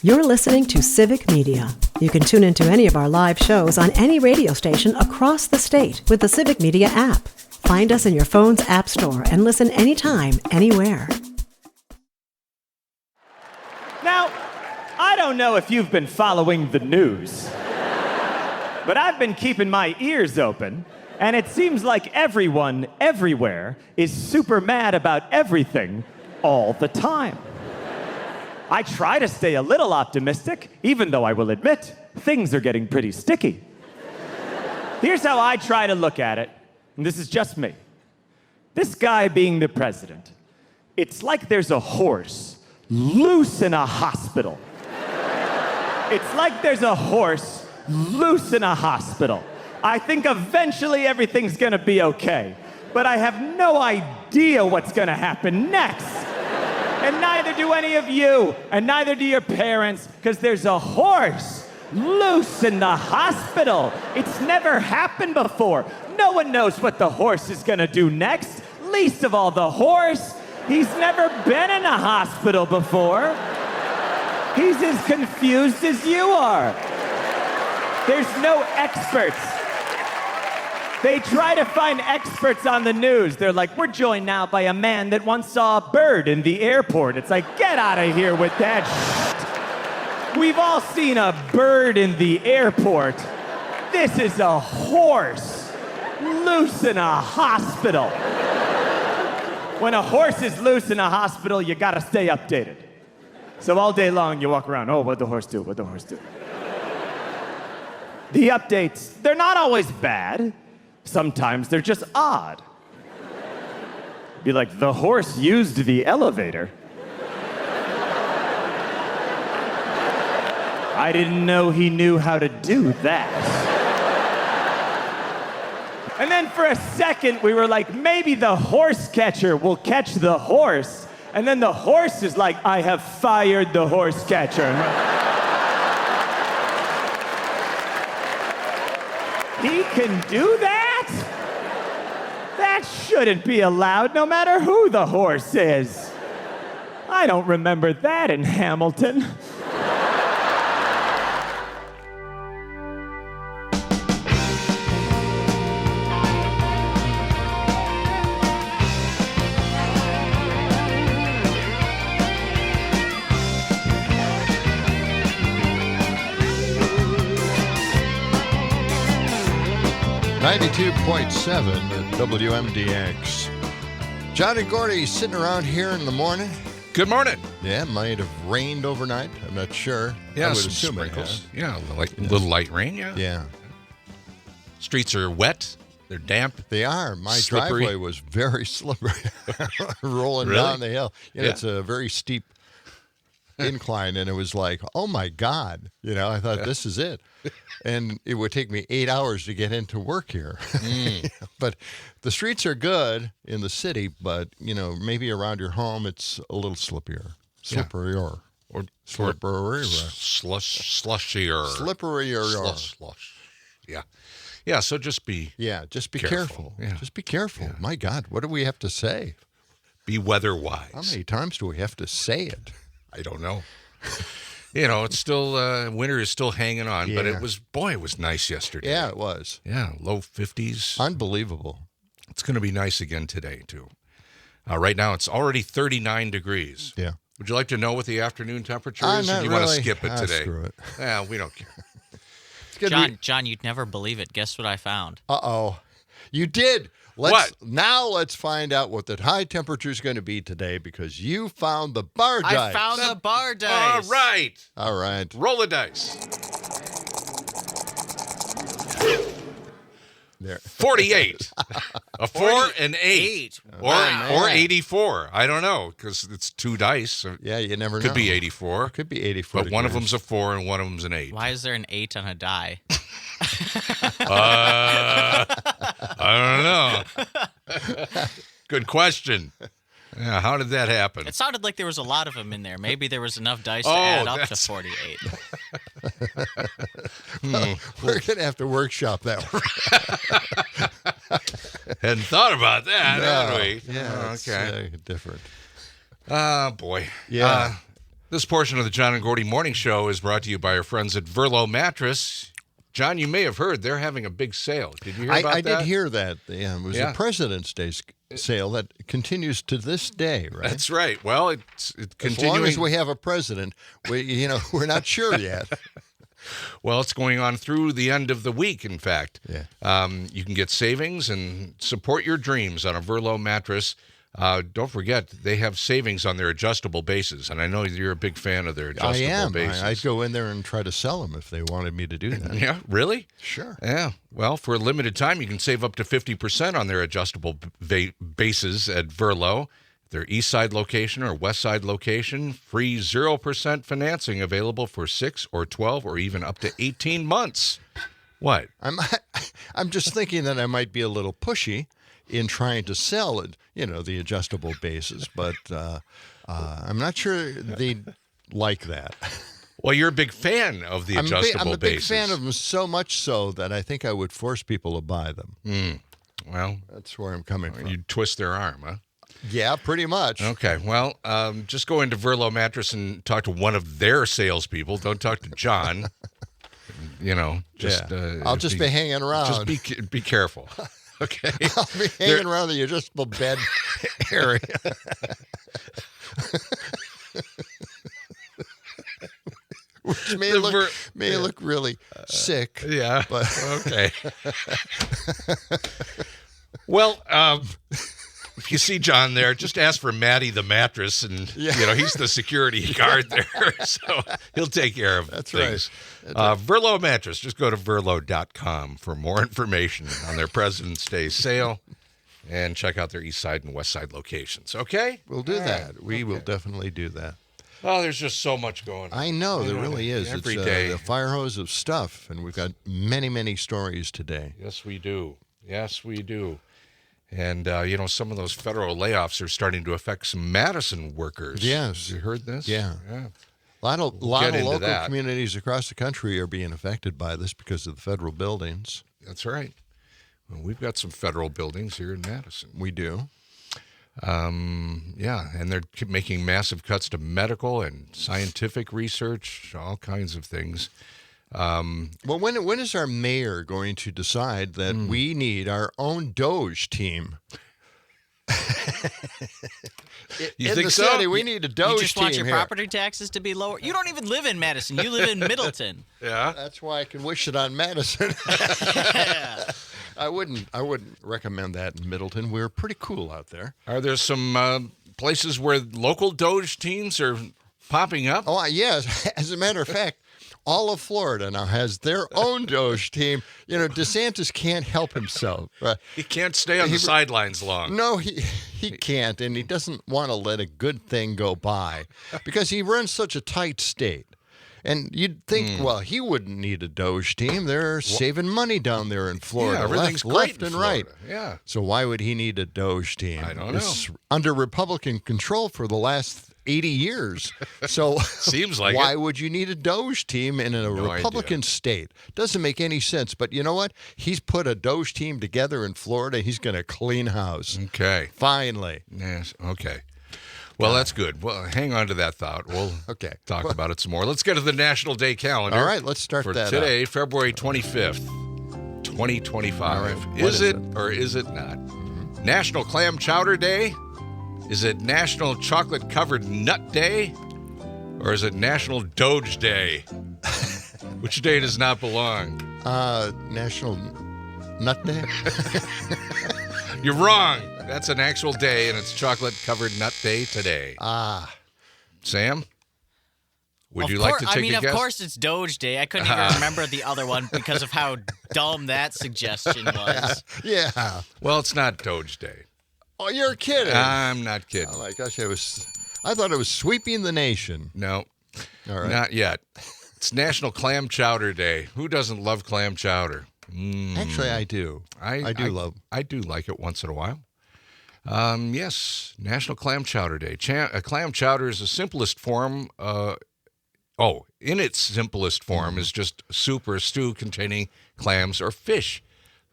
You're listening to Civic Media. You can tune into any of our live shows on any radio station across the state with the Civic Media app. Find us in your phone's app store and listen anytime, anywhere. Now, I don't know if you've been following the news, but I've been keeping my ears open, and it seems like everyone, everywhere, is super mad about everything all the time. I try to stay a little optimistic, even though I will admit, things are getting pretty sticky. Here's how I try to look at it, and this is just me. This guy being the president, it's like there's a horse loose in a hospital. It's like there's a horse loose in a hospital. I think eventually everything's gonna be okay, but I have no idea what's gonna happen next. And neither do any of you, and neither do your parents, because there's a horse loose in the hospital. It's never happened before. No one knows what the horse is gonna do next, least of all the horse. He's never been in a hospital before. He's as confused as you are. There's no experts. They try to find experts on the news. They're like, we're joined now by a man that once saw a bird in the airport. It's like, get out of here with that shit. We've all seen a bird in the airport. This is a horse loose in a hospital. When a horse is loose in a hospital, you gotta stay updated. So all day long, you walk around, oh, what'd the horse do? What'd the horse do? The updates, they're not always bad. Sometimes they're just odd. Be like, the horse used the elevator. I didn't know he knew how to do that. And then for a second, we were like, maybe the horse catcher will catch the horse. And then the horse is like, I have fired the horse catcher. He can do that? That shouldn't be allowed, no matter who the horse is. I don't remember that in Hamilton. .7 at WMDX. John and Gordy sitting around here in the morning. Good morning. Yeah, might have rained overnight. I'm not sure. Yeah, I would some assume sprinkles. It yeah, little light rain, yeah. Yeah. Streets are wet. They're damp. They are. My slippery. driveway was very slippery rolling Really? down the hill. Yeah. It's a very steep incline, and it was like, oh, my God. I thought, this is it. And it would take me 8 hours to get into work here. But the streets are good in the city, but, maybe around your home, it's a little slippier. Slipperier. Or Slipperier. Slushier. Slipperier. Slush. Yeah. Yeah, so just be just be careful. Yeah. Just be careful. Yeah. My God, what do we have to say? Be weather-wise. How many times do we have to say it? I don't know. It's still, winter is still hanging on, but it was nice yesterday. Yeah, it was. Yeah, low 50s. Unbelievable. It's going to be nice again today, too. Right now, it's already 39 degrees. Yeah. Would you like to know what the afternoon temperature is? Or do you want to skip it today? Screw it. Yeah, we don't care. John, you'd never believe it. Guess what I found? Uh-oh. You did. Now let's find out what the high temperature is going to be today, because you found the bar dice. I found the bar dice. All right. Roll the dice. There. 48. A 4 and 8. Or 84. I don't know, because it's two dice. So yeah, you never know. Could be 84. Could be 84. But one of them's a 4 and one of them's an 8. Why is there an 8 on a die? I don't know. Good question. Yeah, how did that happen? It sounded like there was a lot of them in there. Maybe there was enough dice to add up to 48. Well, we're going to have to workshop that one. Hadn't thought about that, had we? Yeah, okay. Different. Boy. Yeah. This portion of the John and Gordy Morning Show is brought to you by our friends at Verlo Mattress. John, you may have heard they're having a big sale. Did you hear about that? I did hear that. Yeah, it was a President's Day sale that continues to this day, right? That's right. Well, it's continuing. As long as we have a president, we're not sure yet. Well, it's going on through the end of the week, in fact. Yeah. You can get savings and support your dreams on a Verlo mattress. Don't forget, they have savings on their adjustable bases, and I know you're a big fan of their adjustable bases. I'd go in there and try to sell them if they wanted me to do that. Yeah, really? Sure. Yeah. Well, for a limited time, you can save up to 50% on their adjustable bases at Verlo. Their east side location or west side location, free 0% financing available for 6 or 12 or even up to 18 months. What? I'm just thinking that I might be a little pushy in trying to sell it, the adjustable bases, but I'm not sure they'd like that. Well, you're a big fan of the adjustable bases. I'm a big fan of them, so much so that I think I would force people to buy them. Well, that's where I'm coming from. You'd twist their arm, huh? Yeah, pretty much. Okay, well, just go into Verlo Mattress and talk to one of their salespeople. Don't talk to John. I'll just be hanging around. Just be careful. Okay. I'll be hanging around the adjustable bed area. Which may look really sick. Yeah. But okay. Well, if you see John there, just ask for Matty the mattress, and he's the security guard there, so he'll take care of things. Right. Verlo Mattress. Just go to verlo.com for more information on their President's Day sale, and check out their east side and west side locations. Okay, we'll do that. We will definitely do that. Oh, there's just so much going on. I know there really is. Every day, a fire hose of stuff, and we've got many, many stories today. Yes, we do. Yes, we do. And, some of those federal layoffs are starting to affect some Madison workers. Yes. You heard this? Yeah. A lot of local communities across the country are being affected by this because of the federal buildings. That's right. Well, we've got some federal buildings here in Madison. We do. And they're making massive cuts to medical and scientific research, all kinds of things. Well, when is our mayor going to decide that we need our own Doge team? You think so? City, we need a Doge team. You just want your here. property taxes to be lower? You don't even live in Madison. You live in Middleton. Yeah. That's why I can wish it on Madison. I wouldn't recommend that in Middleton. We're pretty cool out there. Are there some places where local Doge teams are popping up? Oh, yes. As a matter of fact, all of Florida now has their own Doge team. DeSantis can't help himself. He can't stay on the sidelines long. No, he can't, and he doesn't want to let a good thing go by because he runs such a tight state. And you'd think, well, he wouldn't need a Doge team. They're saving money down there in Florida. Yeah, everything's left great and in right. Florida. Yeah. So why would he need a Doge team? I don't know. It's under Republican control for the last 80 years. So seems like why would you need a Doge team in a Republican state? Doesn't make any sense. But you know what? He's put a Doge team together in Florida. He's going to clean house. Okay. Finally. Yes. Okay. Well, that's good. Well, hang on to that thought. We'll talk about it some more. Let's get to the National Day calendar. All right, let's start for that today, February 25th, 2025. Right, is it or is it not? National Clam Chowder Day? Is it National Chocolate Covered Nut Day? Or is it National Doge Day? Which day does not belong? National Nut Day? You're wrong. That's an actual day, and it's Chocolate Covered Nut Day today. Sam? Would you like to take a guess? Of course it's Doge Day. I couldn't even remember the other one because of how dumb that suggestion was. Yeah. Well, it's not Doge Day. Oh, you're kidding. I'm not kidding. Oh, my gosh, I thought it was sweeping the nation. No. All right. Not yet. It's National Clam Chowder Day. Who doesn't love clam chowder? Actually, I do. I do like it once in a while. Yes, National Clam Chowder Day. Clam chowder is the simplest form. In its simplest form is just soup or stew containing clams or fish.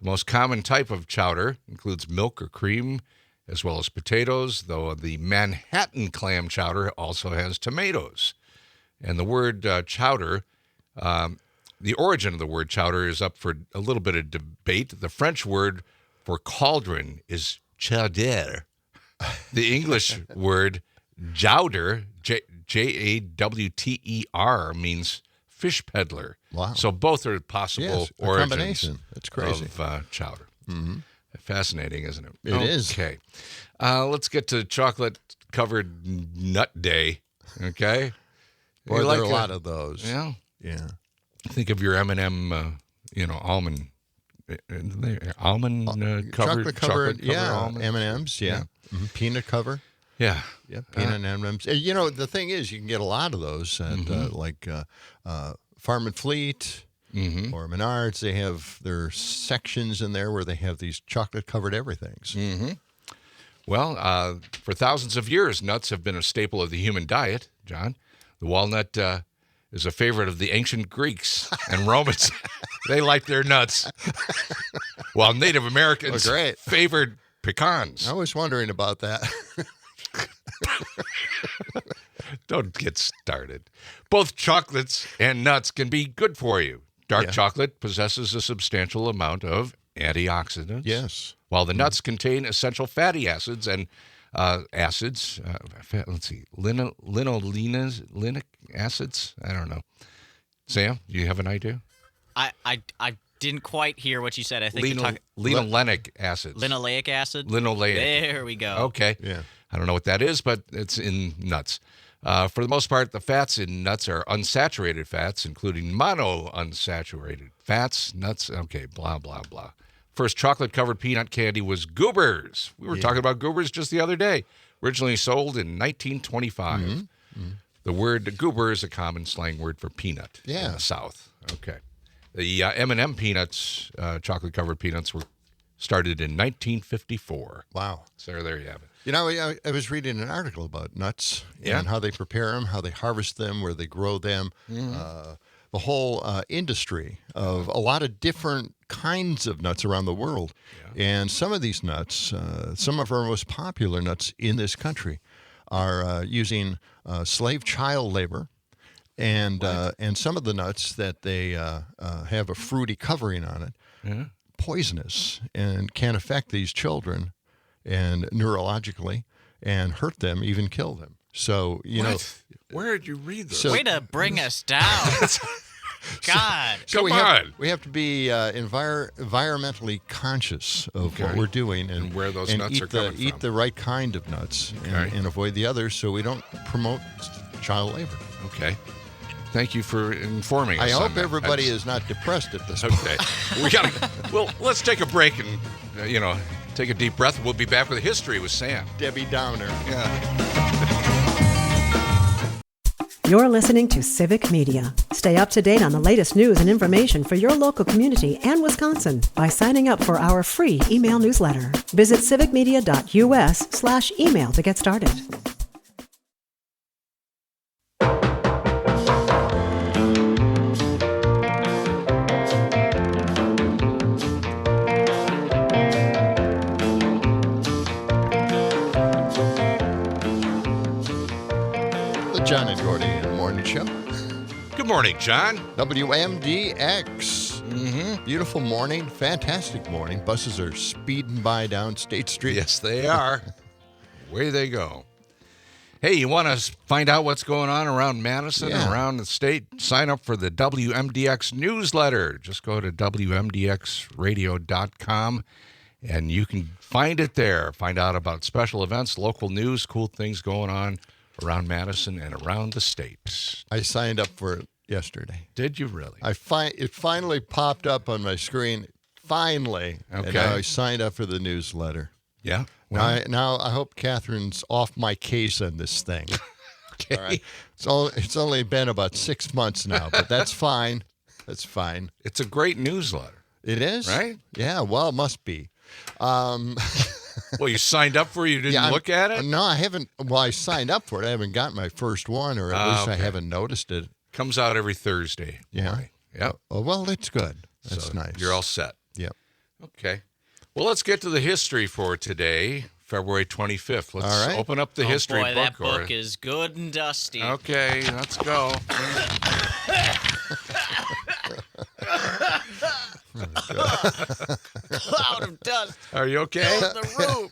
The most common type of chowder includes milk or cream, as well as potatoes, though the Manhattan clam chowder also has tomatoes. And the word chowder, the origin of the word chowder is up for a little bit of debate. The French word for cauldron is chowder. The English word jowder, Jawter, means fish peddler. Wow. So both are possible origins combination. That's crazy. Of chowder. Mm-hmm. Fascinating, isn't it? It is. Okay. Let's get to chocolate-covered nut day, okay? Boy, there are a lot of those. Yeah. Yeah. Think of your M&M, almond. Covered chocolate-covered, almonds. M&Ms, yeah. Mm-hmm. Peanut cover. Yeah. Yeah, peanut M&Ms. The thing is, you can get a lot of those at Farm and Fleet or Menards. They have their sections in there where they have these chocolate-covered everythings. Mm-hmm. Well, for thousands of years, nuts have been a staple of the human diet, John. The walnut is a favorite of the ancient Greeks and Romans. They like their nuts, while Native Americans favored pecans. I was wondering about that. Don't get started. Both chocolates and nuts can be good for you. Dark chocolate possesses a substantial amount of antioxidants. Yes. While the nuts contain essential fatty acids and linoleic acids. I don't know. Sam, do you have an idea? I didn't quite hear what you said. I think linoleic acids. Linoleic acid? Linoleic. There we go. Okay. Yeah. I don't know what that is, but it's in nuts. For the most part, the fats in nuts are unsaturated fats, including monounsaturated fats, nuts, okay, blah, blah, blah. First chocolate-covered peanut candy was Goobers. We were talking about Goobers just the other day. Originally sold in 1925. Mm-hmm. The word goober is a common slang word for peanut in the South. Okay. The M&M peanuts, chocolate-covered peanuts, were started in 1954. Wow. So there you have it. I was reading an article about nuts and how they prepare them, how they harvest them, where they grow them, the whole industry of a lot of different kinds of nuts around the world. Yeah. And some of these nuts, some of our most popular nuts in this country, are using slave child labor. And some of the nuts that they have a fruity covering on it, poisonous, and can affect these children and neurologically and hurt them, even kill them. So, where did you read this? Way to bring us down. God. So we have to be environmentally conscious of what we're doing and where those nuts are coming from. Eat the right kind of nuts and avoid the others so we don't promote child labor. Okay. Thank you for informing us. I hope everybody is not depressed at this point. Well, let's take a break and, take a deep breath. We'll be back with history with Sam. Debbie Downer. Yeah. You're listening to Civic Media. Stay up to date on the latest news and information for your local community and Wisconsin by signing up for our free email newsletter. Visit civicmedia.us/email to get started. John and Gordy in the morning show. Good morning, John. WMDX. Mm-hmm. Beautiful morning. Fantastic morning. Buses are speeding by down State Street. Yes, they are. Away they go. Hey, you want to find out what's going on around Madison, around the state? Sign up for the WMDX newsletter. Just go to WMDXradio.com, and you can find it there. Find out about special events, local news, cool things going on around Madison and around the state. I signed up for it yesterday. Did you really? It finally popped up on my screen. Finally. Okay. And now I signed up for the newsletter. Yeah. Well, now I hope Catherine's off my case on this thing. Okay. All right. It's only been about 6 months now, but that's fine. That's fine. It's a great newsletter. It is? Right? Yeah, well, it must be. Well, you signed up for it? You didn't look at it? No, I haven't. Well, I signed up for it. I haven't got my first one, or at least I haven't noticed it. Comes out every Thursday. Yeah. Yep. Oh, well, that's good. That's nice. You're all set. Yep. Okay. Well, let's get to the history for today. February 25th. Let's All right. open up the history boy, book. that book is good and dusty. Okay, let's go. Cloud of dust. Are you okay? Fills the room.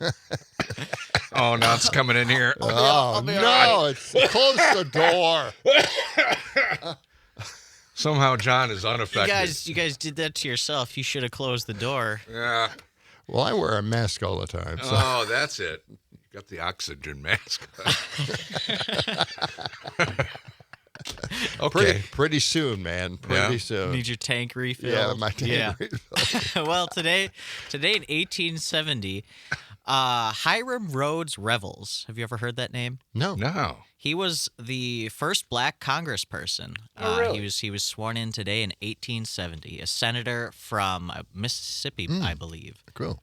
Oh, now it's coming in here. Oh, no. It's close the door. Somehow John is unaffected. You guys did that to yourself. You should have closed the door. Yeah. Well, I wear a mask all the time. So. Oh, that's it. You got the oxygen mask. Okay. Pretty soon, man. Pretty soon. Need your tank refilled? Yeah, my tank refilled. Well, today in 1870, Hiram Rhodes Revels. Have you ever heard that name? No. He was the first black congressperson. Oh, really? He was sworn in today in 1870. A senator from Mississippi, I believe. Cool.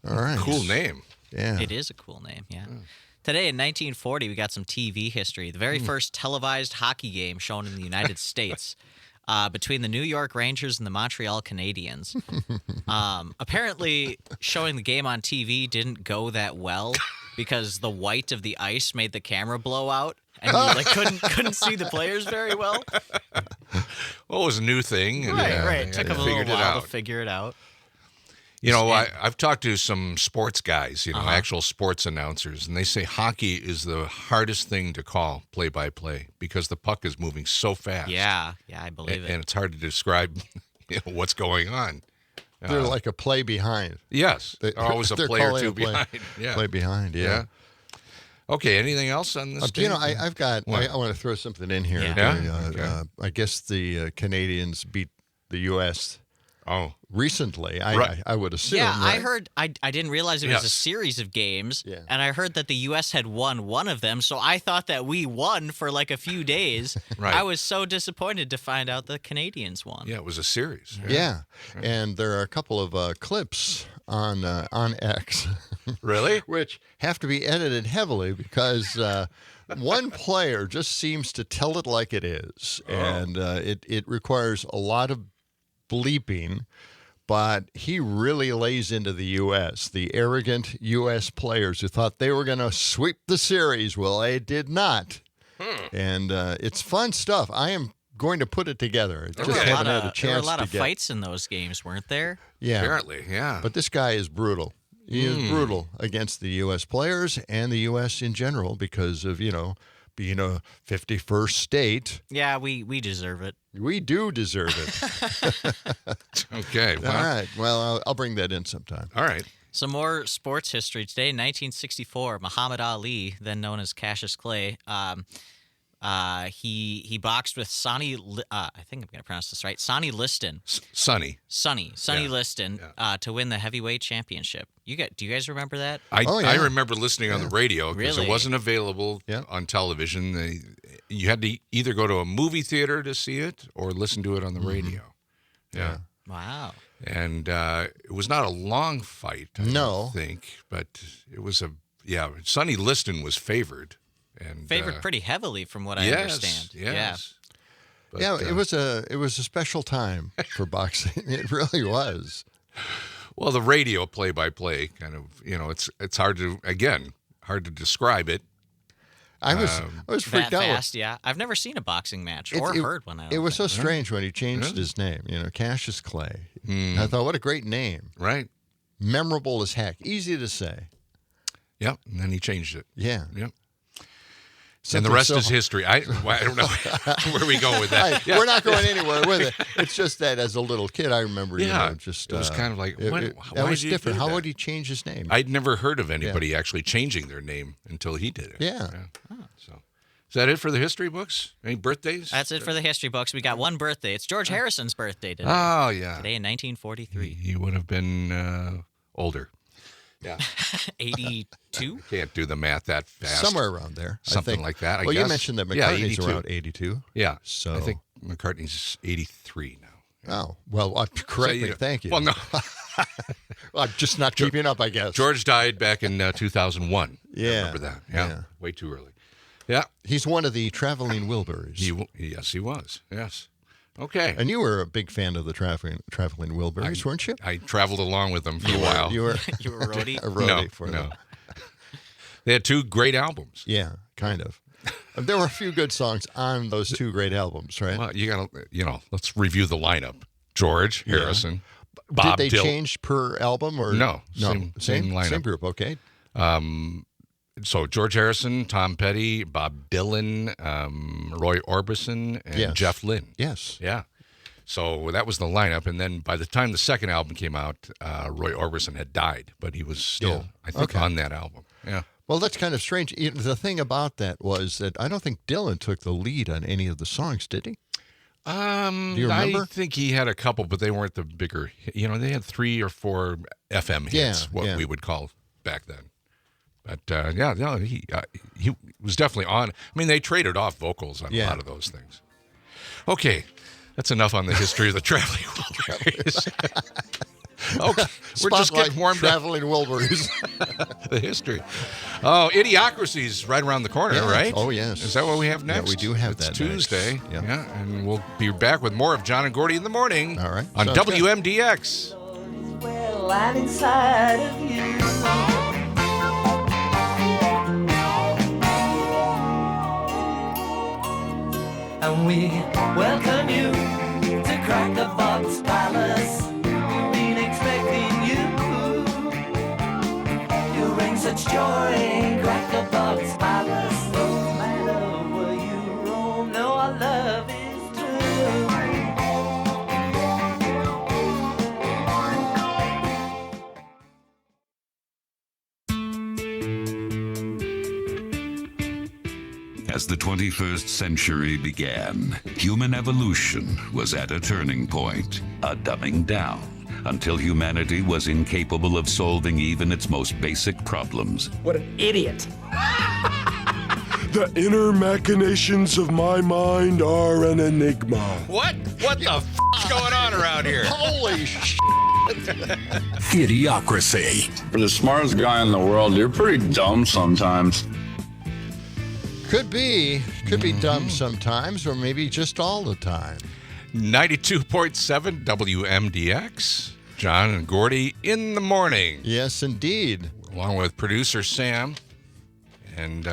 All right. Cool name. Yeah. It is a cool name, yeah. Today in 1940, we got some TV history. The very first televised hockey game shown in the United States between the New York Rangers and the Montreal Canadiens. Apparently, showing the game on TV didn't go that well because the white of the ice made the camera blow out, and you couldn't see the players very well. Well, it was a new thing. And, Right. Took them a little figured it while out. to figure it out. You know, I've talked to some sports guys, actual sports announcers, and they say hockey is the hardest thing to call play-by-play because the puck is moving so fast. Yeah, I believe it. And it's hard to describe what's going on. They're like a play behind. Yes. Always a play or two behind. Yeah. Play behind, yeah. Okay, anything else on this? You know, I've got, I want to throw something in here. Yeah. Okay. I guess the Canadians beat the U.S. Recently, Right. I would assume. Yeah, right? I heard. I didn't realize it was a Yes. series of games, Yeah. and I heard that the U.S. had won one of them. So I thought that we won for like a few days. Right. I was so disappointed to find out the Canadians won. Yeah, it was a series. Yeah, and there are a couple of clips on X, Really? which have to be edited heavily because one player just seems to tell it like it is, and it requires a lot of bleeping. But he really lays into the U.S., the arrogant U.S. players who thought they were going to sweep the series. Well, they did not. And it's fun stuff. I am going to put it together. There Just were haven't had a chance there were a lot to of get. fights in those games, weren't there? Yeah. Apparently, yeah. But this guy is brutal. He is brutal against the U.S. players and the U.S. in general because of, being a 51st state. Yeah, we deserve it. We do deserve it. Okay. Well, All right. Well, I'll bring that in sometime. all right. Some more sports history today. In 1964, Muhammad Ali, then known as Cassius Clay, he boxed with Sonny. I think I'm going to pronounce this right. Sonny Liston. Sonny. Sonny Yeah. Liston to win the heavyweight championship. Do you guys remember that? I remember listening on the radio because Really? it wasn't available on television. You had to either go to a movie theater to see it or listen to it on the radio. Yeah. Wow. And it was not a long fight, I don't think, but it was Sonny Liston was favored. And Favored pretty heavily from what I understand. Yes. But, It was a special time for boxing. It really was. Well, the radio play-by-play kind of, it's hard to describe it. I was freaked That out. fast, yeah. I've never seen a boxing match or heard one. It was so strange when he changed his name. Cassius Clay. I thought, what a great name. Right. Memorable as heck. Easy to say. Yep. And then he changed it. Yeah. Yep. And the rest is history. I don't know where we go with that. We're not going anywhere with it. It's just that as a little kid, I remember, it was kind of like, that was different. How would he change his name? I'd never heard of anybody actually changing their name until he did it. Yeah. So, is that it for the history books? Any birthdays? That's it for the history books. We got one birthday. It's George Harrison's birthday today. Oh, yeah. Today in 1943. He would have been older. Yeah. 82? Can't do the math that fast. Somewhere around there. Something I think. like that, I Well, guess. you mentioned that Yeah, McCartney's 82. around 82. Yeah. So I think McCartney's 83 now. Oh, well, correct me. Thank you. Well, no. I'm just not keeping up, I guess. George died back in 2001. Yeah. I remember that. Yeah. Way too early. Yeah. He's one of the traveling Wilburys. Yes, he was. Yes. Okay. And you were a big fan of the traveling Wilburys, weren't you? I traveled along with them for a while. You were You were a roadie? a roadie for no. them. They had 2 great albums. Yeah, kind of. There were a few good songs on those 2 great albums, right? Well, you got to, let's review the lineup. George Harrison, Bob Did they Dylan. change per album or No, same lineup. Same group, okay. So George Harrison, Tom Petty, Bob Dylan, Roy Orbison, and Jeff Lynne. Yes. Yeah. So that was the lineup. And then by the time the second album came out, Roy Orbison had died, but he was still, I think, on that album. Yeah. Well, that's kind of strange. The thing about that was that I don't think Dylan took the lead on any of the songs, did he? Do you remember? I think he had a couple, but they weren't the bigger. They had 3 or 4 FM hits, we would call back then. But he was definitely on. I mean, they traded off vocals on a lot of those things. Okay, that's enough on the history of the Traveling Wilburys. Okay, we're just getting warmed Traveling Wilburys. up. The history. Oh, Idiocracy's right around the corner, right? Oh, yes. Is that what we have next? Yeah, we do have that It's Tuesday. next. Yep. Yeah, and we'll be back with more of John and Gordy in the morning. All right. On Sounds good. WMDX. Well, I'm inside of you. And we welcome you to Crack the Box Palace. Been expecting you. You bring such joy, Crack the Box Palace. No matter where you roam, no, our love is true. As the 21st century began, human evolution was at a turning point, a dumbing down, until humanity was incapable of solving even its most basic problems. What an idiot. The inner machinations of my mind are an enigma. What the f***'s going on around here? Holy shit. Idiocracy. For the smartest guy in the world, you're pretty dumb sometimes. Could be dumb sometimes, or maybe just all the time. 92.7 WMDX. John and Gordy in the morning. Yes, indeed. Along with producer Sam. And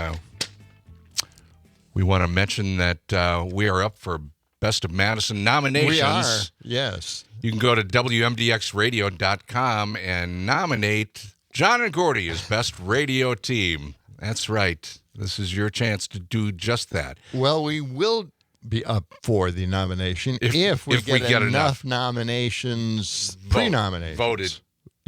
we want to mention that we are up for Best of Madison nominations. We are, yes. You can go to WMDXradio.com and nominate John and Gordy as Best Radio Team. That's right. This is your chance to do just that. Well, we will be up for the nomination if we get enough nominations, pre-nominated. Voted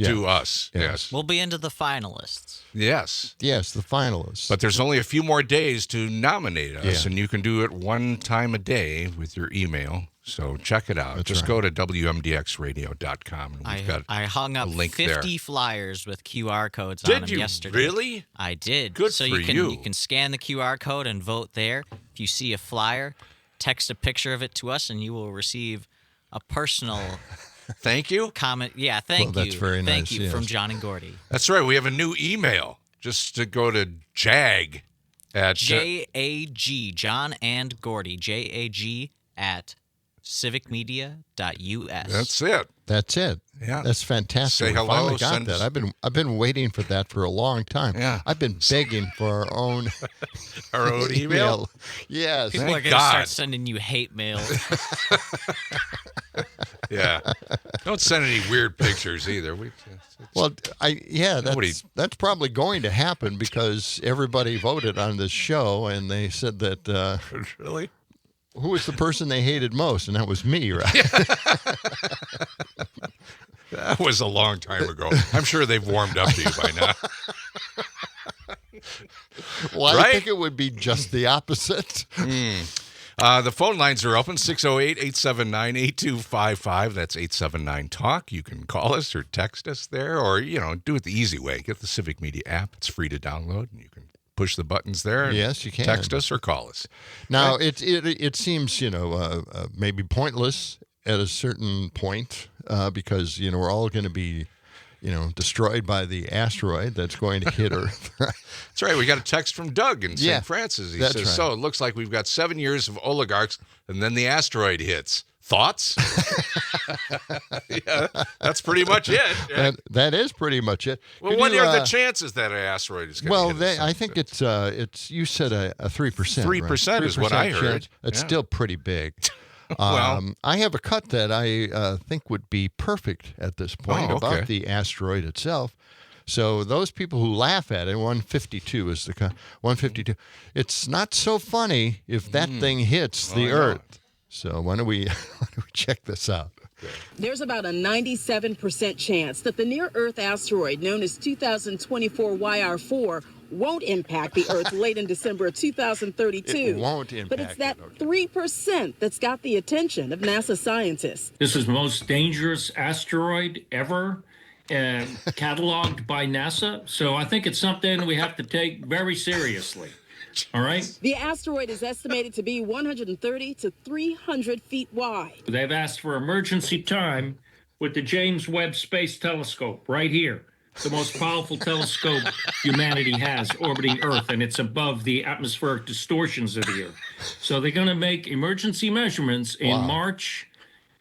to us, yes. We'll be into the finalists. Yes. Yes, the finalists. But there's only a few more days to nominate us, and you can do it one time a day with your email. So check it out. Just go to WMDXradio.com. And we've got I hung up a link 50 there. flyers with QR codes on them yesterday. Really? I did. Good so for you. You can scan the QR code and vote there. If you see a flyer, text a picture of it to us, and you will receive a personal thank you comment. Yeah, thank you. That's very nice. Thank you from John and Gordy. That's right. We have a new email. Just to go to JAG at JAG, John and Gordy, JAG at civicmedia.us. That's it. That's it. Yeah. That's fantastic. Say hello. We finally got send that. us- I've been waiting for that for a long time. Yeah. I've been begging for our own Our own email. Yes. People Thank are going to God. start sending you hate mail. Yeah. Don't send any weird pictures either. Well, Nobody- that's probably going to happen because everybody voted on this show and they said that Really? who was the person they hated most, and that was me, right? That was a long time ago. I'm sure they've warmed up to you by now. Well, I Right? think it would be just the opposite. The phone lines are open, 608-879-8255. That's 879-TALK. You can call us or text us there or, do it the easy way. Get the Civic Media app. It's free to download, and you can push the buttons there and Yes, you can. text us or call us. Now, it seems, maybe pointless at a certain point because, we're all going to be, destroyed by the asteroid that's going to hit Earth. That's right. We got a text from Doug in St. Francis. He that's says, right. so it looks like we've got 7 years of oligarchs, and then the asteroid hits. Thoughts? Yeah, that's pretty much it. Yeah. That is pretty much it. Well, what are the chances that an asteroid is going to hit us? I think it's you said a 3%. 3% is what I heard. Chance. It's still pretty big. Well, I have a cut that I think would be perfect at this point about the asteroid itself. So those people who laugh at it, 152 is the 152. It's not so funny if that thing hits the Earth. So why don't we check this out? There's about a 97% chance that the near-Earth asteroid known as 2024 YR4 won't impact the Earth late in December of 2032. It won't impact. But it's that 3% that's got the attention of NASA scientists. This is the most dangerous asteroid ever cataloged by NASA. So I think it's something we have to take very seriously. All right? The asteroid is estimated to be 130 to 300 feet wide. They've asked for emergency time with the James Webb Space Telescope right here, the most powerful telescope humanity has orbiting Earth, and it's above the atmospheric distortions of the Earth. So they're going to make emergency measurements in March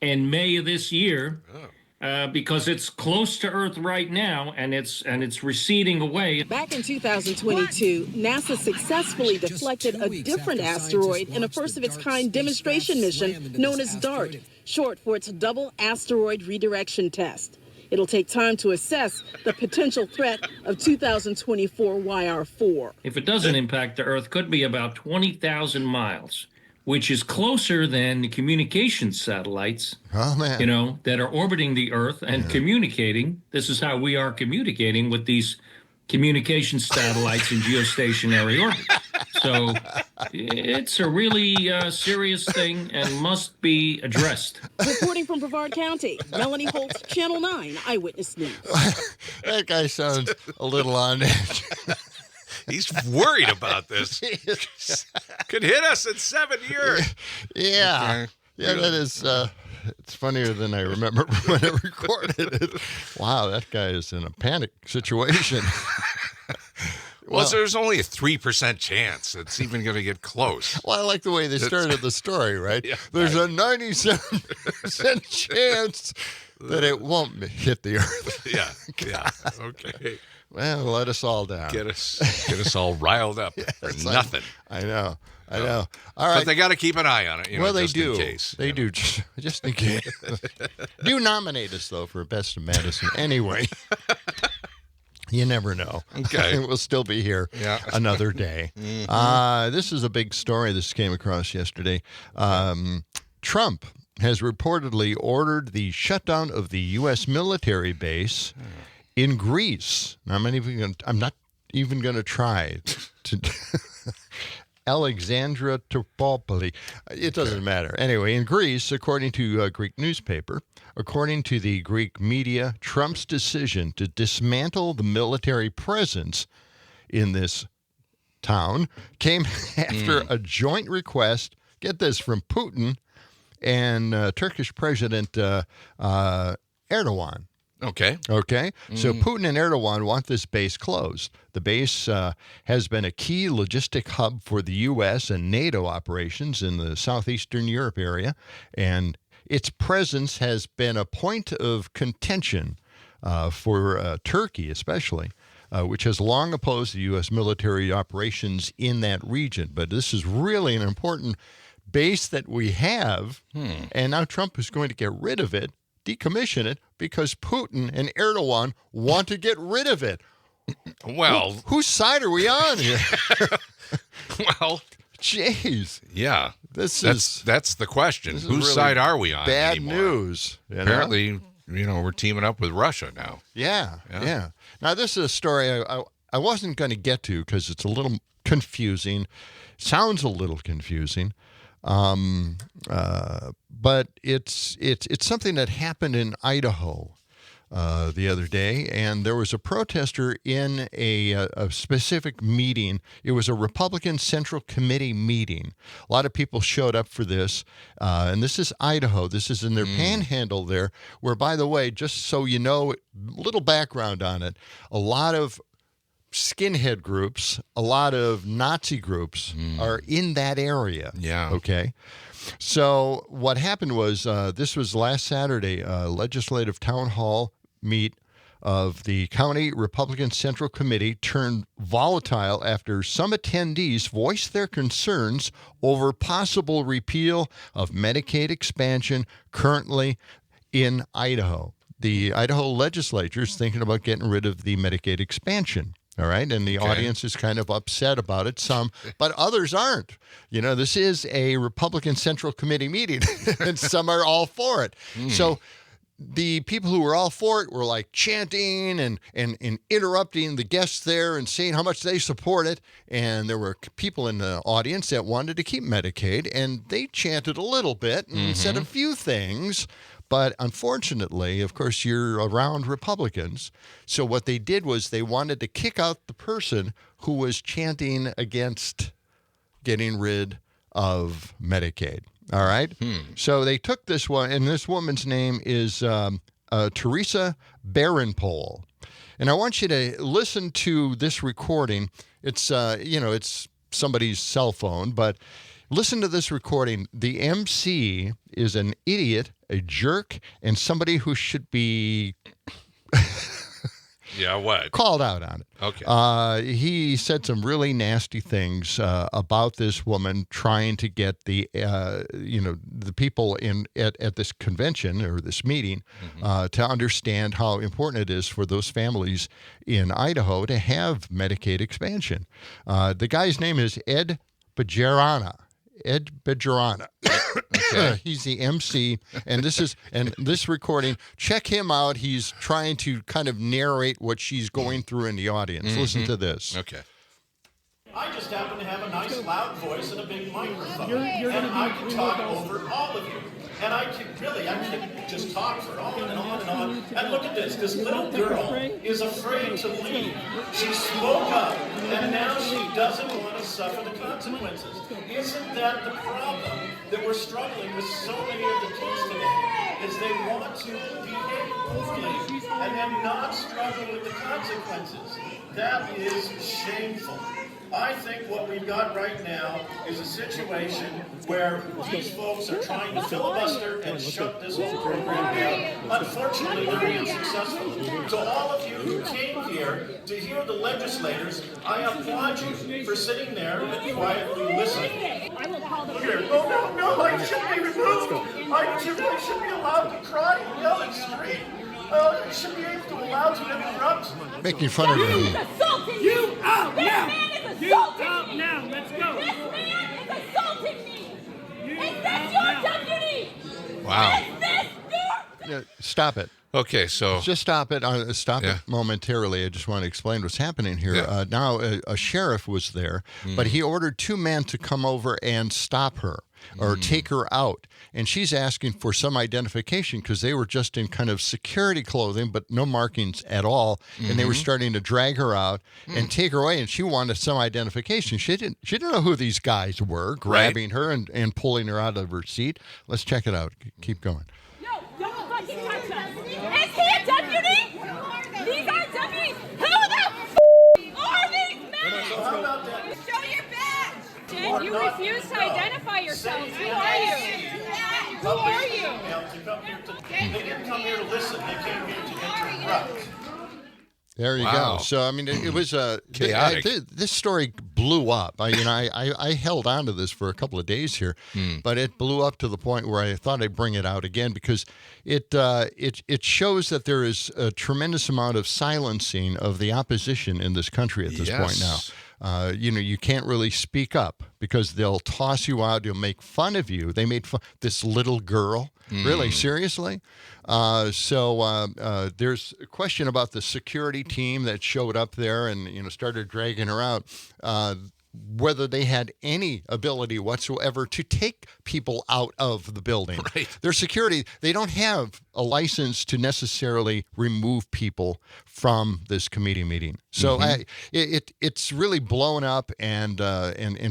and May of this year. Because it's close to Earth right now, and it's receding away. Back in 2022, NASA successfully deflected a different asteroid in a first-of-its-kind demonstration mission known as DART, short for its Double Asteroid Redirection Test. It'll take time to assess the potential threat of 2024 YR4. If it doesn't impact the Earth, could be about 20,000 miles. Which is closer than the communication satellites, that are orbiting the Earth and communicating. This is how we are communicating with these communication satellites in geostationary orbit. So it's a really serious thing and must be addressed. Reporting from Brevard County, Melanie Holt, Channel 9 Eyewitness News. That guy sounds a little on edge. He's worried about this. Could hit us in 7 years. Yeah. Yeah, that is, it's funnier than I remember when I recorded it. Wow, that guy is in a panic situation. Well, there's only a 3% chance it's even going to get close. Well, I like the way they started the story, right? Yeah, there's a 97% chance that it won't hit the Earth. Yeah, okay. Well, let us all down. Get us all riled up for nothing. I know. All right. But they got to keep an eye on it, they just do. in case. They do, just in case. Do nominate us, though, for Best of Medicine anyway. You never know. Okay. We'll still be here another day. This is a big story. This came across yesterday. Trump has reportedly ordered the shutdown of the U.S. military base in Greece. Now, I'm not even going to try to Alexandra Topopoli. It doesn't matter. Anyway, in Greece, according to a Greek newspaper, according to the Greek media, Trump's decision to dismantle the military presence in this town came after a joint request, get this, from Putin and Turkish President Erdogan. Okay. So Putin and Erdogan want this base closed. The base has been a key logistic hub for the U.S. and NATO operations in the southeastern Europe area, and its presence has been a point of contention for Turkey especially, which has long opposed the U.S. military operations in that region. But this is really an important base that we have, and now Trump is going to get rid of it, decommission it, because Putin and Erdogan want to get rid of it. Well, whose side are we on here? Well, jeez. Yeah. That's the question. Whose really side are we on? Bad anymore? News. Apparently, we're teaming up with Russia now. Yeah. Now, this is a story I wasn't going to get to because it's a little confusing. Sounds a little confusing. But it's something that happened in Idaho the other day, and there was a protester in a specific meeting. It was a Republican Central Committee meeting. A lot of people showed up for this, and this is Idaho. This is in their panhandle there, where, by the way, just so you know, a little background on it, a lot of skinhead groups, a lot of Nazi groups are in that area. Yeah. Okay. So what happened was this was last Saturday, legislative town hall meet of the County Republican Central Committee turned volatile after some attendees voiced their concerns over possible repeal of Medicaid expansion currently in Idaho. The Idaho legislature is thinking about getting rid of the Medicaid expansion. All right. And the audience is kind of upset about it, some, but others aren't. This is a Republican Central Committee meeting, and some are all for it. So the people who were all for it were like chanting and interrupting the guests there and saying how much they support it. And there were people in the audience that wanted to keep Medicaid, and they chanted a little bit and said a few things. But unfortunately, of course, you're around Republicans. So what they did was they wanted to kick out the person who was chanting against getting rid of Medicaid. All right? So they took this one, and this woman's name is Teresa Barenpole. And I want you to listen to this recording. It's, it's somebody's cell phone, but listen to this recording. The MC is an idiot, a jerk, and somebody who should be called out on it. Okay. He said some really nasty things about this woman trying to get the people at this convention or this meeting to understand how important it is for those families in Idaho to have Medicaid expansion. The guy's name is Ed Bejarana. Okay. He's the MC, and this recording. Check him out. He's trying to kind of narrate what she's going through in the audience. Listen to this. Okay. I just happen to have a nice loud voice and a big microphone, and I can talk over all of you. And I can just talk for on and on and on. And look at this. This little girl is afraid to leave. She spoke up, and now she doesn't want to suffer the consequences. Isn't that the problem that we're struggling with so many of the kids today? Is they want to behave poorly and then not struggle with the consequences. That is shameful. I think what we've got right now is a situation where these folks are trying to filibuster and shut this whole program down. Unfortunately, they're being successful. So all of you who came here to hear the legislators, I applaud you for sitting there and quietly listening. Here. Oh, no, I should be removed. I should be allowed to cry and yell and scream. I should be able to allow to interrupt. Making fun of me. You out now! You out now! Let's go! This man is assaulting me! Is this your deputy? Wow. Is this your deputy? Stop it. Okay, so just stop it. Stop it momentarily. I just want to explain what's happening here. Now, a sheriff was there, but he ordered two men to come over and stop her or take her out. And she's asking for some identification because they were just in kind of security clothing, but no markings at all. And they were starting to drag her out and take her away. And she wanted some identification. She didn't know who these guys were, grabbing her and pulling her out of her seat. Let's check it out. Keep going. Is he a deputy? These aren't deputies. Who the are these men? Show your badge. Jen, you refuse to identify yourselves. Who are you? Who are you? They didn't come here to listen. They came here to interrupt. There you go. So, I mean, it was chaotic. This story blew up. I held on to this for a couple of days here, but it blew up to the point where I thought I'd bring it out again because it shows that there is a tremendous amount of silencing of the opposition in this country at this point now. You can't really speak up because they'll toss you out. They'll make fun of you. They made fun this little girl. Really? Seriously? So there's a question about the security team that showed up there and, started dragging her out. Whether they had any ability whatsoever to take people out of the building. Right. Their security, they don't have a license to necessarily remove people from this committee meeting. So it's really blown up, and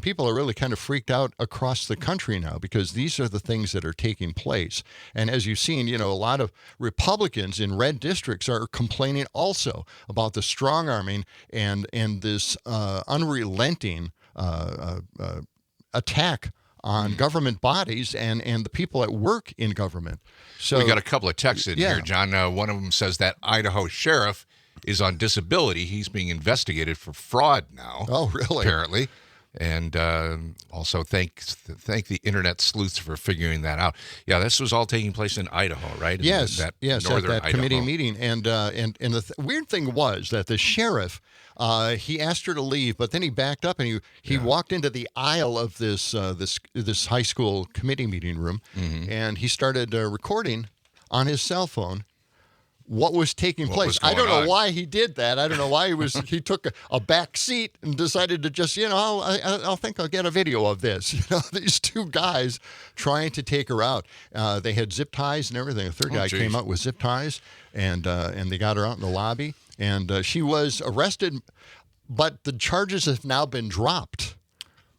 people are really kind of freaked out across the country now because these are the things that are taking place. And as you've seen, a lot of Republicans in red districts are complaining also about the strong arming and this unrelenting attack on government bodies and the people that work in government. So we got a couple of texts in here, John. One of them says that Idaho sheriff is on disability. He's being investigated for fraud now. Oh, really? Apparently. And also thank the internet sleuths for figuring that out. Yeah, this was all taking place in Idaho, right? Yes, at that Idaho. committee meeting. And the weird thing was that the sheriff, he asked her to leave, but then he backed up and he walked into the aisle of this high school committee meeting room, and he started recording on his cell phone what was taking place. I don't know why he did that. I don't know why he took a back seat and decided to just, I'll think I'll get a video of this. These two guys trying to take her out. They had zip ties and everything. A third guy came out with zip ties, and they got her out in the lobby. And she was arrested, but the charges have now been dropped.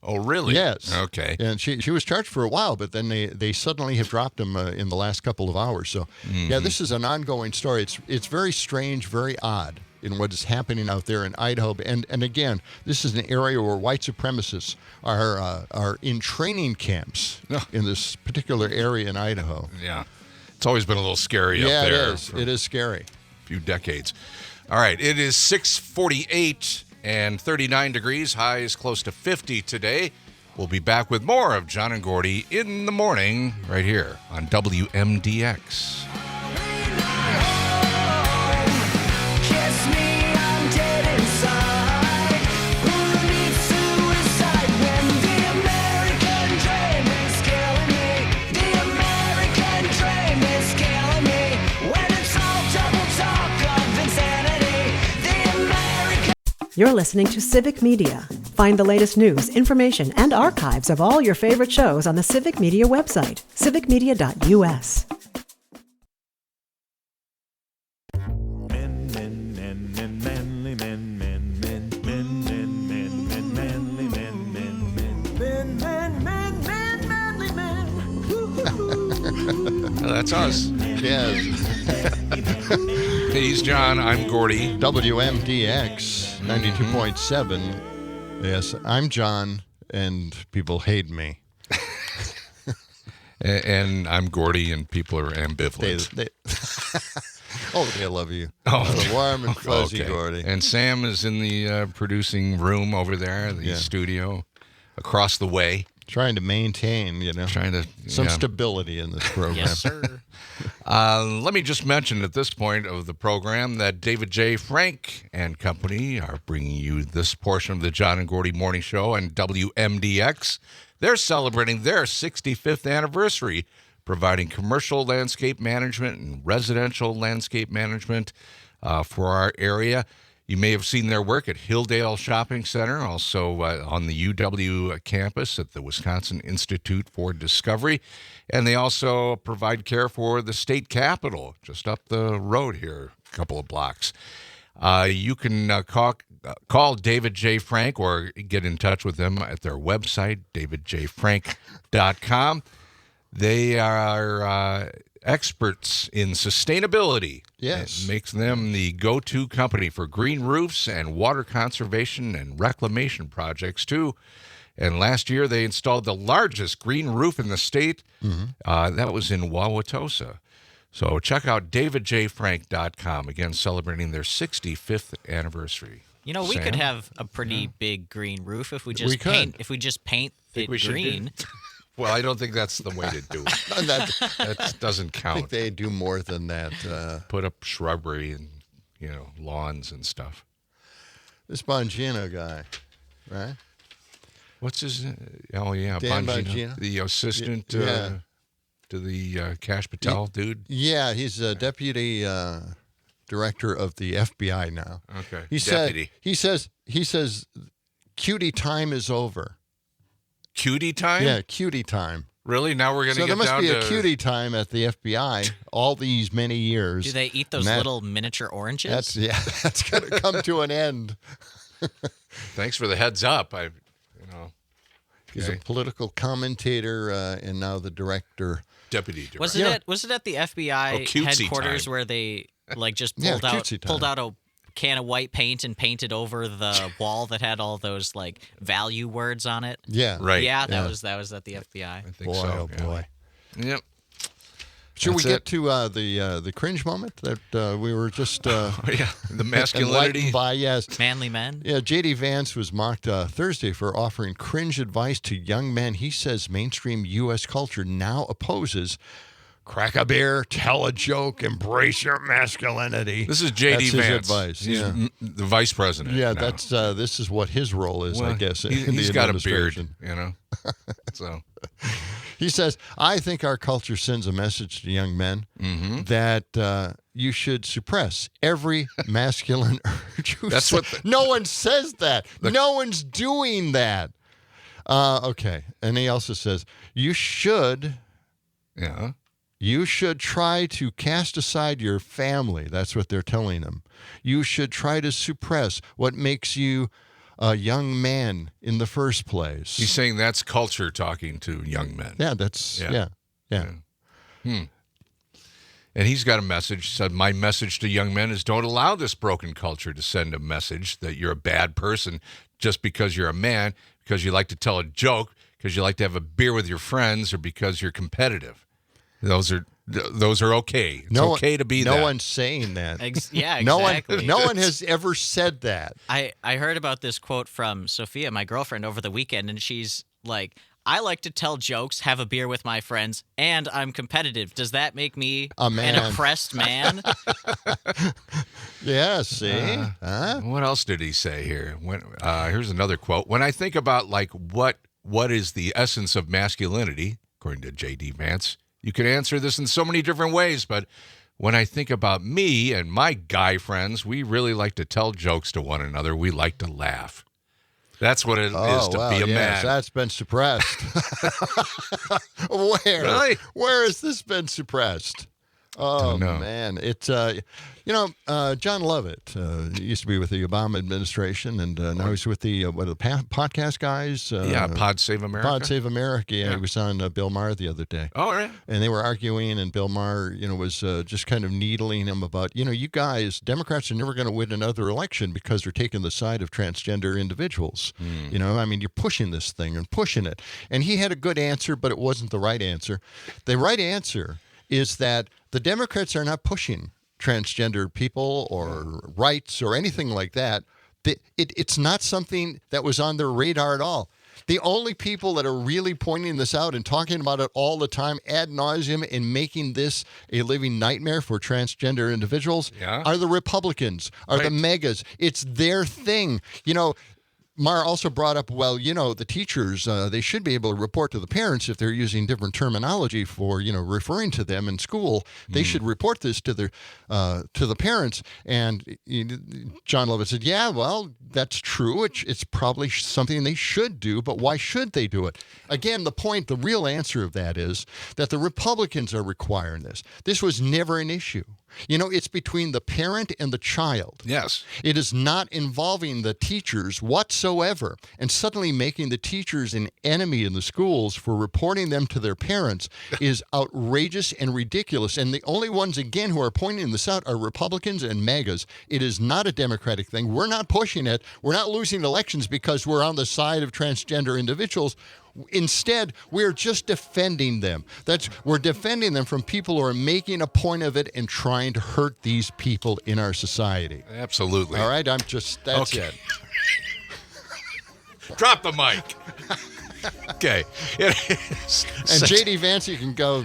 Oh, really? Yes. Okay. And she was charged for a while, but then they suddenly have dropped him in the last couple of hours. So, yeah, this is an ongoing story. It's very strange, very odd in what is happening out there in Idaho. And again, this is an area where white supremacists are in training camps in this particular area in Idaho. Yeah. It's always been a little scary up there. Yeah, it is. It is scary. A few decades. All right, it is 6:48. And 39 degrees, high is close to 50 today. We'll be back with more of John and Gordy in the morning right here on WMDX. You're listening to Civic Media. Find the latest news, information, and archives of all your favorite shows on the Civic Media website, civicmedia.us. That's us. Yes. He's John. I'm Gordy. WMDX 92.7. Yes, I'm John, and people hate me. And I'm Gordy, and people are ambivalent. They love you. Oh, warm and fuzzy, okay. Gordy. And Sam is in the producing room over there, the studio, across the way. Trying to maintain, some stability in this program. Yes, sir. Let me just mention at this point of the program that David J. Frank and company are bringing you this portion of the John and Gordy Morning Show on WMDX. They're celebrating their 65th anniversary, providing commercial landscape management and residential landscape management for our area. You may have seen their work at Hilldale Shopping Center, also on the UW campus at the Wisconsin Institute for Discovery. And they also provide care for the state capitol, just up the road here, a couple of blocks. You can call David J. Frank or get in touch with them at their website, davidjfrank.com. They are experts in sustainability. Yes. It makes them the go-to company for green roofs and water conservation and reclamation projects, too. And last year, they installed the largest green roof in the state. That was in Wauwatosa. So check out davidjfrank.com, again, celebrating their 65th anniversary. We could have a pretty big green roof if we just paint it green. Well, I don't think that's the way to do it. That doesn't count. I think they do more than that. Put up shrubbery and, lawns and stuff. This Bongino guy, right? What's his? Oh yeah, Dan Bongino, the assistant to the Cash Patel dude. Yeah, he's a deputy director of the FBI now. Okay, he says, cutie time is over. Cutie time? Yeah, cutie time. Really? Now we're going to get down to... So there must be a cutie time at the FBI all these many years. Do they eat those little miniature oranges? That's going to come to an end. Thanks for the heads up. He's a political commentator and now the director. Deputy director. Was it at the FBI headquarters where they just pulled out a can of white paint and painted over the wall that had all those like value words on it. Yeah. Right. Yeah, that was at the FBI. I think Boy, so. oh boy. Yep. Should That's we get to the cringe moment that we were just the masculinity enlightened by? Yes, manly men. Yeah, JD Vance was mocked Thursday for offering cringe advice to young men. He says mainstream U.S. culture now opposes crack a beer, tell a joke, embrace your masculinity. This is JD That's his Vance. advice. He's the vice president. Yeah, now. that's this is what his role is, I guess. He's got a beard, So he says, I think our culture sends a message to young men that you should suppress every masculine urge. That's what no one says that. No one's doing that. Okay. And he also says, you should try to cast aside your family. That's what they're telling them. You should try to suppress what makes you a young man in the first place. He's saying that's culture talking to young men. Yeah, that's, yeah. And he's got a message, said, my message to young men is don't allow this broken culture to send a message that you're a bad person just because you're a man, because you like to tell a joke, because you like to have a beer with your friends, or because you're competitive. Those are okay. It's okay to be that. No one's saying that. Yeah, exactly. No one has ever said that. I heard about this quote from Sophia, my girlfriend, over the weekend, and she's like, I like to tell jokes, have a beer with my friends, and I'm competitive. Does that make me an oppressed man? Yeah, see? What else did he say here? Here's another quote. When I think about like what is the essence of masculinity, according to JD Vance, you could answer this in so many different ways, but when I think about me and my guy friends, we really like to tell jokes to one another. We like to laugh. That's what it is to be a man. That's been suppressed. Where? Really? Where has this been suppressed? Oh, man. It's, John Lovett used to be with the Obama administration, and now he's with the podcast guys. Pod Save America. Pod Save America. Yeah, he was on Bill Maher the other day. Oh, right. And they were arguing, and Bill Maher, was just kind of needling him about, you guys, Democrats are never going to win another election because they're taking the side of transgender individuals. You're pushing this thing and pushing it. And he had a good answer, but it wasn't the right answer. The right answer is that the Democrats are not pushing transgender people or rights or anything like that. It's not something that was on their radar at all. The only people that are really pointing this out and talking about it all the time ad nauseum and making this a living nightmare for transgender individuals are the Republicans, are the megas. It's their thing. Maher also brought up, the teachers, they should be able to report to the parents if they're using different terminology for, referring to them in school. They should report this to the parents. And John Lovett said, yeah, well, that's true. It's probably something they should do, but why should they do it? Again, the real answer of that is that the Republicans are requiring this. This was never an issue. It's between the parent and the child. Yes. It is not involving the teachers whatsoever. And suddenly making the teachers an enemy in the schools for reporting them to their parents is outrageous and ridiculous. And the only ones, again, who are pointing this out are Republicans and MAGAs. It is not a Democratic thing. We're not pushing it. We're not losing elections because we're on the side of transgender individuals. Instead, we're just defending them. We're defending them from people who are making a point of it and trying to hurt these people in our society. Absolutely. All right, that's it. Drop the mic. Okay. And JD Vance, you can go,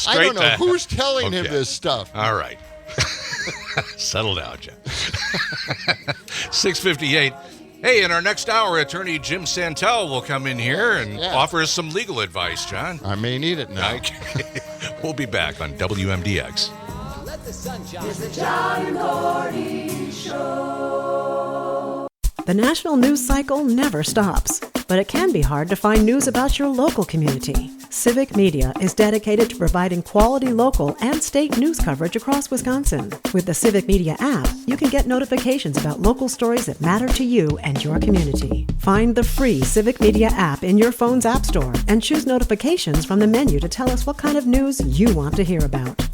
I don't know who's telling him this stuff. All right. Settle down, Jeff. 6:58. Hey, in our next hour, attorney Jim Santel will come in here and offer us some legal advice, John. I may need it now. We'll be back on WMDX. Let the sun shine. It's the John and Gordy Show. The national news cycle never stops, but it can be hard to find news about your local community. Civic Media is dedicated to providing quality local and state news coverage across Wisconsin. With the Civic Media app, you can get notifications about local stories that matter to you and your community. Find the free Civic Media app in your phone's app store and choose notifications from the menu to tell us what kind of news you want to hear about.